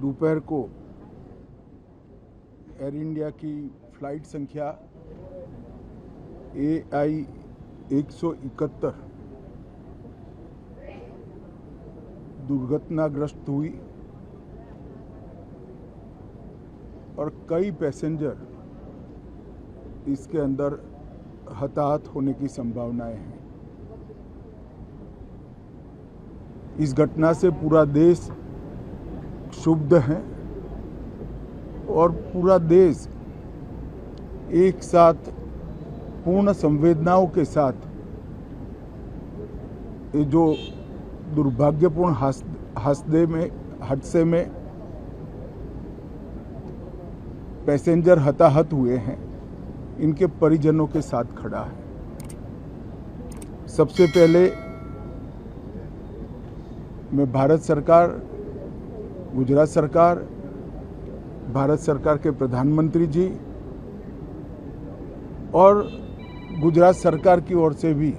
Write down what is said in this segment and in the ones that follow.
दोपहर को air India की फ्लाइट संख्या AI 171 दुर्घटनाग्रस्त हुई और कई पैसेंजर इसके अंदर हताहत होने की संभावनाएं हैं। इस घटना से पूरा देश क्षुब्ध है और पूरा देश एक साथ पूर्ण संवेदनाओं के साथ ये जो दुर्भाग्यपूर्ण हादसे में पैसेंजर हताहत हुए हैं, इनके परिजनों के साथ खड़ा है। सबसे पहले मैं भारत सरकार, गुजरात सरकार, भारत सरकार के प्रधानमंत्री जी और गुजरात सरकार की ओर से भी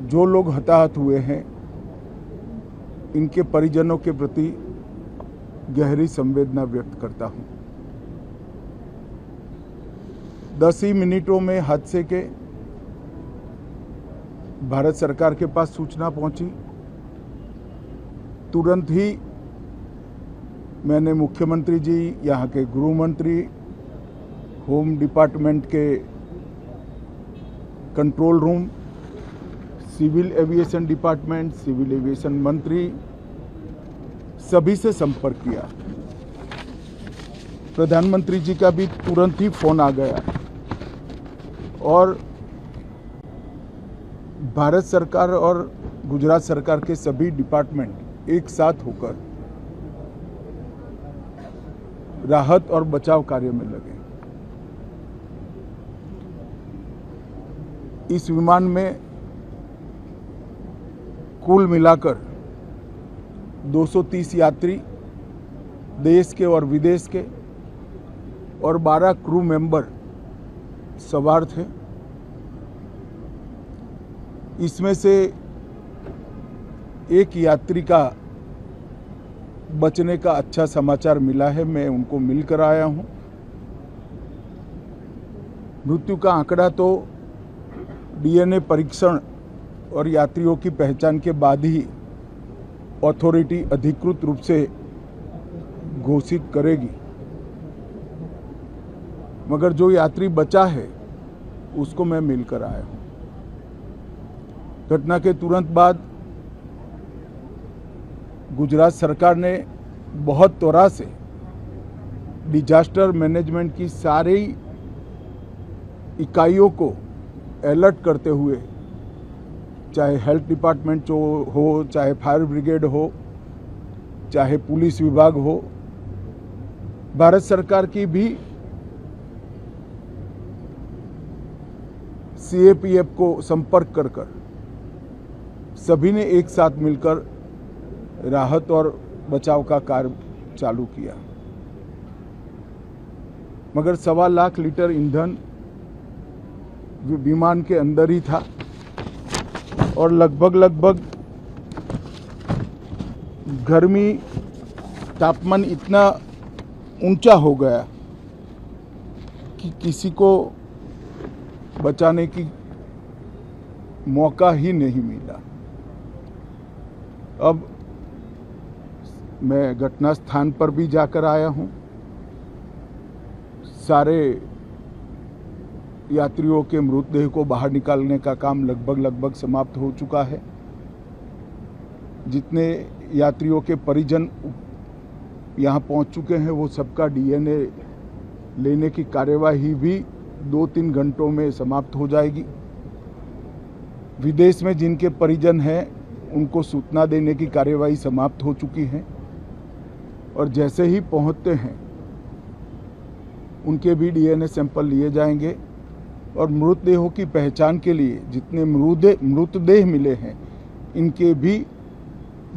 जो लोग हताहत हुए हैं, इनके परिजनों के प्रति गहरी संवेदना व्यक्त करता हूं। 10 ही मिनटों में हादसे के भारत सरकार के पास सूचना पहुंची। तुरंत ही मैंने मुख्यमंत्री जी, यहाँ के गृह मंत्री, होम डिपार्टमेंट के control room, civil aviation department, civil aviation मंत्री, सभी से संपर्क किया। प्रधानमंत्री जी का भी तुरंत ही फोन आ गया और भारत सरकार और गुजरात सरकार के सभी डिपार्टमेंट एक साथ होकर राहत और बचाव कार्य में लगे। इस विमान में कुल मिलाकर 230 यात्री देश के और विदेश के और 12 क्रू मेंबर सवार थे। इसमें से एक यात्री का बचने का अच्छा समाचार मिला है, मैं उनको मिलकर आया हूं। मृत्यु का आंकड़ा तो DNA परीक्षण और यात्रियों की पहचान के बाद ही अथॉरिटी अधिकृत रूप से घोषित करेगी, मगर जो यात्री बचा है उसको मैं मिलकर आया हूं। घटना के तुरंत बाद गुजरात सरकार ने बहुत त्वरा से डिजास्टर मैनेजमेंट की सारी इकाइयों को अलर्ट करते हुए, चाहे हेल्थ डिपार्टमेंट हो, चाहे फायर ब्रिगेड हो, चाहे पुलिस विभाग हो, भारत सरकार की भी CAPF को संपर्क कर सभी ने एक साथ मिलकर राहत और बचाव का कार्य चालू किया। मगर 1.25 लाख लीटर ईंधन विमान के अंदर ही था और लगभग गर्मी, तापमान इतना ऊंचा हो गया कि किसी को बचाने की मौका ही नहीं मिला। अब मैं घटना स्थान पर भी जाकर आया हूं। सारे यात्रियों के मृतदेह को बाहर निकालने का काम लगभग समाप्त हो चुका है। जितने यात्रियों के परिजन यहां पहुंच चुके हैं, वो सबका DNA लेने की कार्यवाही भी 2-3 घंटों में समाप्त हो जाएगी। विदेश में जिनके परिजन हैं, उनको सूचना देने की कार्यवाही समाप्त हो चुकी है और जैसे ही पहुंचते हैं उनके भी DNA सैंपल लिए जाएंगे और मृतदेहों की पहचान के लिए जितने मृतदेह मिले हैं, इनके भी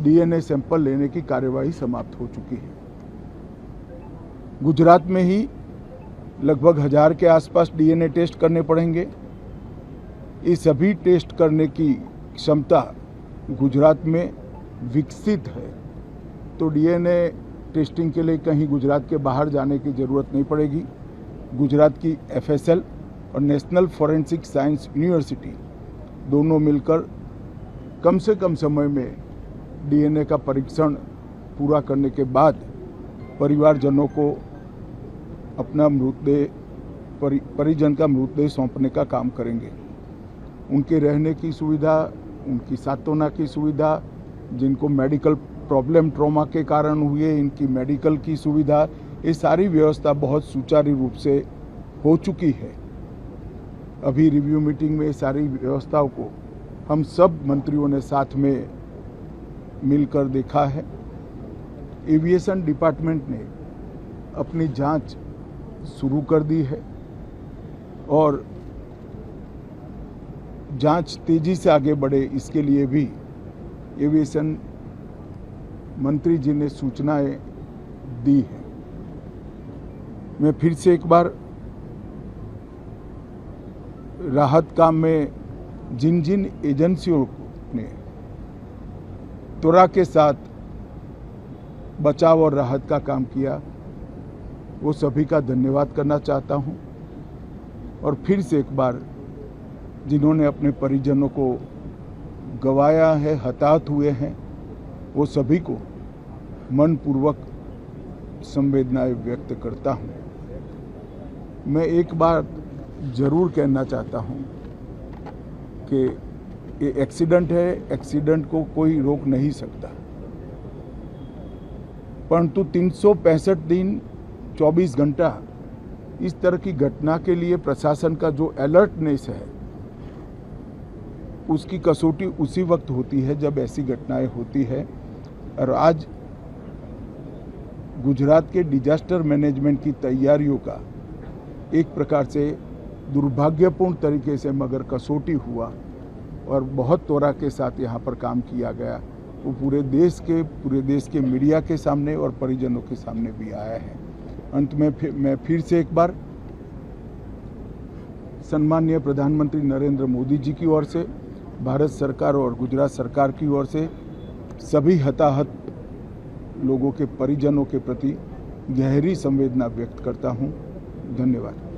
DNA सैंपल लेने की कार्यवाही समाप्त हो चुकी है। गुजरात में ही लगभग 1000 के आसपास DNA टेस्ट करने पड़ेंगे। ये सभी टेस्ट करने की क्षमता गुजरात में विकसित है तो डीएनए टेस्टिंग के लिए कहीं गुजरात के बाहर जाने की ज़रूरत नहीं पड़ेगी। गुजरात की एफएसएल और नेशनल फॉरेंसिक साइंस यूनिवर्सिटी दोनों मिलकर कम से कम समय में डीएनए का परीक्षण पूरा करने के बाद परिवारजनों को अपना परिजन का मृतदेह सौंपने का काम करेंगे। उनके रहने की सुविधा, उनकी सांत्वना की सुविधा, जिनको मेडिकल प्रॉब्लम ट्रॉमा के कारण हुए इनकी मेडिकल की सुविधा, ये सारी व्यवस्था बहुत सुचारू रूप से हो चुकी है। अभी रिव्यू मीटिंग में सारी व्यवस्थाओं को हम सब मंत्रियों ने साथ में मिलकर देखा है। एविएशन डिपार्टमेंट ने अपनी जांच शुरू कर दी है और जांच तेजी से आगे बढ़े इसके लिए भी एविएशन मंत्री जी ने सूचनाएं दी है। मैं फिर से एक बार राहत काम में जिन जिन एजेंसियों ने त्वरा के साथ बचाव और राहत का काम किया वो सभी का धन्यवाद करना चाहता हूं और फिर से एक बार जिन्होंने अपने परिजनों को गंवाया है, हताहत हुए हैं, वो सभी को मनपूर्वक संवेदनाएं व्यक्त करता हूं। मैं एक बात जरूर कहना चाहता हूं कि ये एक्सीडेंट है, एक्सीडेंट को कोई रोक नहीं सकता, परंतु 365 दिन 24 घंटा इस तरह की घटना के लिए प्रशासन का जो अलर्टनेस है उसकी कसौटी उसी वक्त होती है जब ऐसी घटनाएं होती है। और आज गुजरात के डिजास्टर मैनेजमेंट की तैयारियों का एक प्रकार से दुर्भाग्यपूर्ण तरीके से मगर कसौटी हुआ और बहुत त्वरा के साथ यहाँ पर काम किया गया, वो पूरे देश के मीडिया के सामने और परिजनों के सामने भी आया है। अंत में मैं फिर से एक बार सम्माननीय प्रधानमंत्री नरेंद्र मोदी जी की ओर से, भारत सरकार और गुजरात सरकार की ओर से सभी हताहत लोगों के परिजनों के प्रति गहरी संवेदना व्यक्त करता हूं। धन्यवाद।